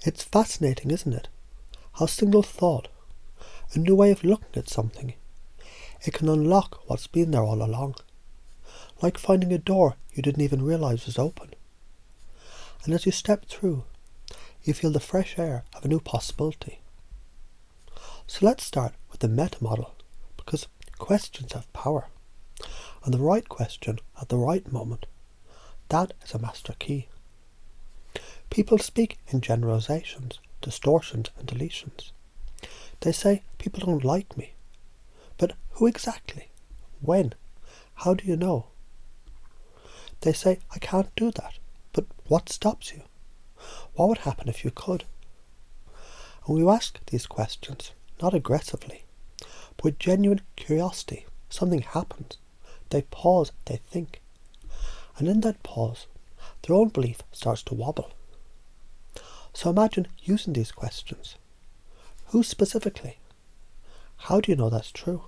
It's fascinating, isn't it? How single thought, a new way of looking at something, it can unlock what's been there all along. Like finding a door you didn't even realise was open. And as you step through, you feel the fresh air of a new possibility. So let's start with the meta model, because questions have power. And the right question at the right moment, that is a master key. People speak in generalizations, distortions and deletions. They say, people don't like me. But who exactly? When? How do you know? They say, I can't do that. But what stops you? What would happen if you could? And we ask these questions, not aggressively, but with genuine curiosity. Something happens. They pause, they think. And in that pause, their own belief starts to wobble. So imagine using these questions. Who specifically? How do you know that's true?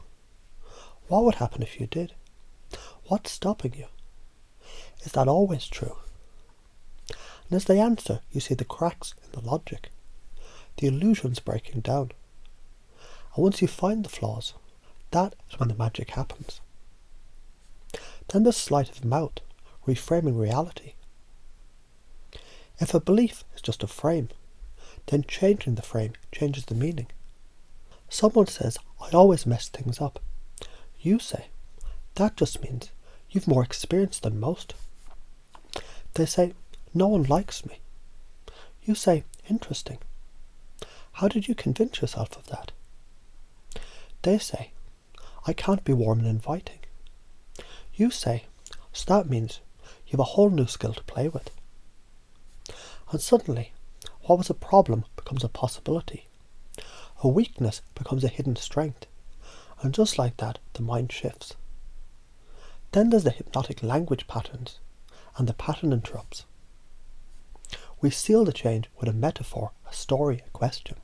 What would happen if you did? What's stopping you? Is that always true? And as they answer, you see the cracks in the logic, the illusions breaking down. And once you find the flaws, that is when the magic happens. Then there's sleight of mouth, reframing reality. If a belief is just a frame, then changing the frame changes the meaning. Someone says, I always mess things up. You say, that just means you've more experience than most. They say, no one likes me. You say, interesting. How did you convince yourself of that? They say, I can't be warm and inviting. You say, so that means you have a whole new skill to play with. And suddenly, what was a problem becomes a possibility. A weakness becomes a hidden strength. And just like that, the mind shifts. Then there's the hypnotic language patterns, and the pattern interrupts. We seal the change with a metaphor, a story, a question.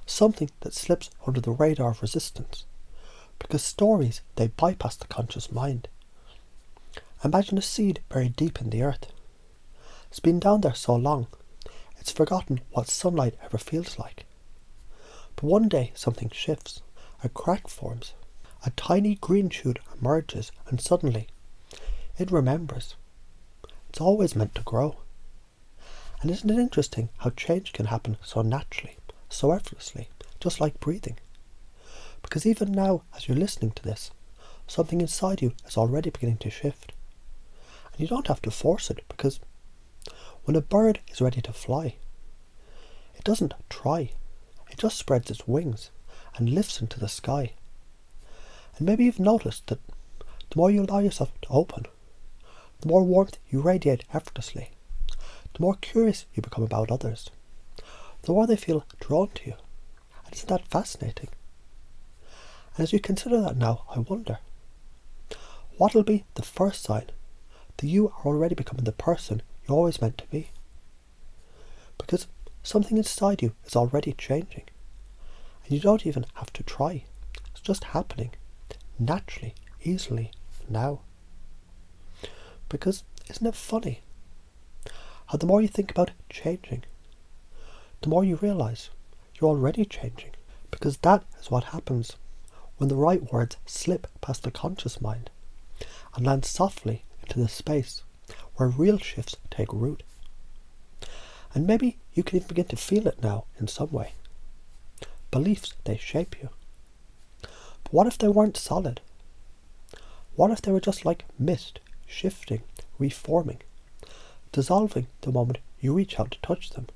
Something that slips under the radar of resistance. Because stories, they bypass the conscious mind. Imagine a seed buried deep in the earth. It's been down there so long, it's forgotten what sunlight ever feels like. But one day something shifts, a crack forms, a tiny green shoot emerges, and suddenly it remembers. It's always meant to grow. And isn't it interesting how change can happen so naturally, so effortlessly, just like breathing? Because even now, as you're listening to this, something inside you is already beginning to shift. And you don't have to force it, because when a bird is ready to fly, it doesn't try. It just spreads its wings and lifts into the sky. And maybe you've noticed that the more you allow yourself to open, the more warmth you radiate effortlessly, the more curious you become about others, the more they feel drawn to you. And isn't that fascinating? And as you consider that now, I wonder, what will be the first sign that you are already becoming the person you're always meant to be? Because something inside you is already changing, and you don't even have to try. It's just happening, naturally, easily, now. Because isn't it funny how the more you think about changing, the more you realise you're already changing? Because that is what happens when the right words slip past the conscious mind and land softly into the space where real shifts take root. And maybe you can even begin to feel it now in some way. Beliefs, they shape you. But what if they weren't solid? What if they were just like mist, shifting, reforming, dissolving the moment you reach out to touch them?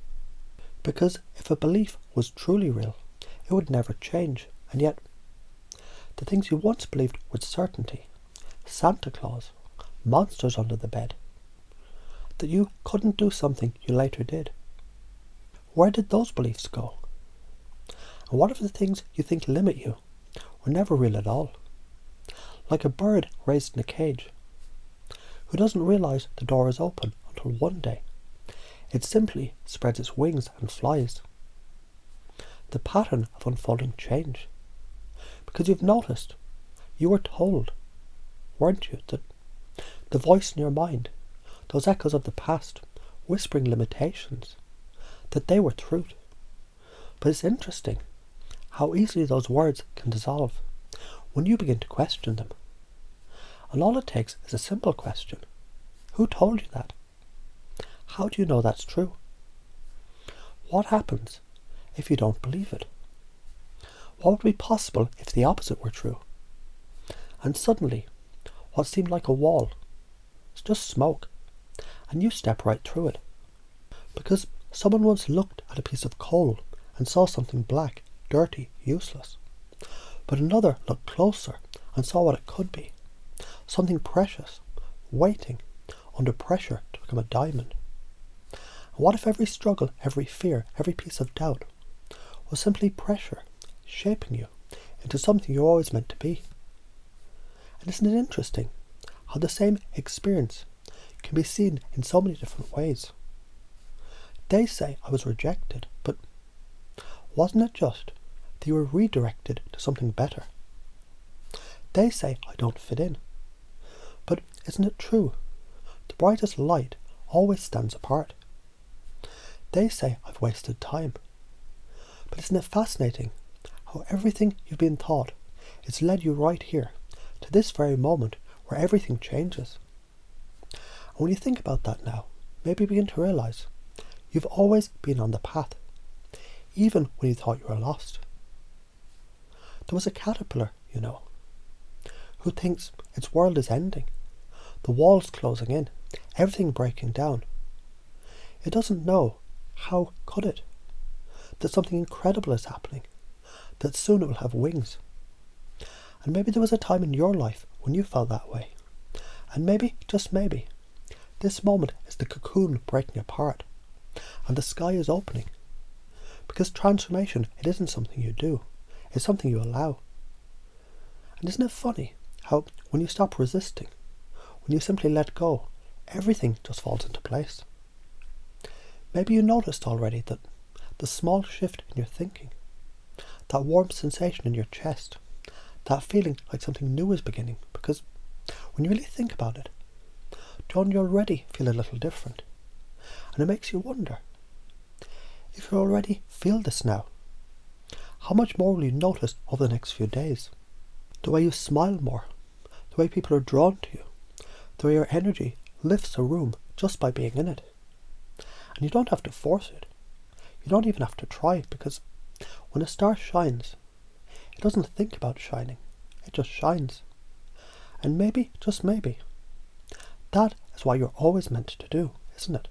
Because if a belief was truly real, it would never change. And yet, the things you once believed with certainty, Santa Claus, monsters under the bed, that you couldn't do something you later did, where did those beliefs go? And what if the things you think limit you were never real at all? Like a bird raised in a cage, who doesn't realise the door is open until one day it simply spreads its wings and flies. The pattern of unfolding change. Because you've noticed, you were told, weren't you, that the voice in your mind, those echoes of the past, whispering limitations, that they were truth. But it's interesting how easily those words can dissolve when you begin to question them. And all it takes is a simple question. Who told you that? How do you know that's true? What happens if you don't believe it? What would be possible if the opposite were true? And suddenly, what seemed like a wall is just smoke, and you step right through it. Because someone once looked at a piece of coal and saw something black, dirty, useless. But another looked closer and saw what it could be. Something precious, waiting, under pressure to become a diamond. And what if every struggle, every fear, every piece of doubt was simply pressure, shaping you into something you're always meant to be? And isn't it interesting how the same experience can be seen in so many different ways? They say I was rejected, but wasn't it just that you were redirected to something better? They say I don't fit in, but isn't it true? The brightest light always stands apart. They say I've wasted time, but isn't it fascinating how everything you've been taught has led you right here to this very moment where everything changes? And when you think about that now, maybe you begin to realise you've always been on the path, even when you thought you were lost. There was a caterpillar, who thinks its world is ending, the walls closing in, everything breaking down. It doesn't know, how could it, that something incredible is happening, that soon it will have wings. And maybe there was a time in your life when you felt that way. And maybe, just maybe, this moment is the cocoon breaking apart and the sky is opening. Because transformation, it isn't something you do, it's something you allow. And isn't it funny how when you stop resisting, when you simply let go, everything just falls into place? Maybe you noticed already that the small shift in your thinking, that warm sensation in your chest, that feeling like something new is beginning, because when you really think about it, don't you already feel a little different? And it makes you wonder, if you already feel this now, how much more will you notice over the next few days? The way you smile more, the way people are drawn to you, the way your energy lifts a room just by being in it. And you don't have to force it. You don't even have to try, because when a star shines, it doesn't think about shining. It just shines. And maybe, just maybe, that is what you're always meant to do, isn't it?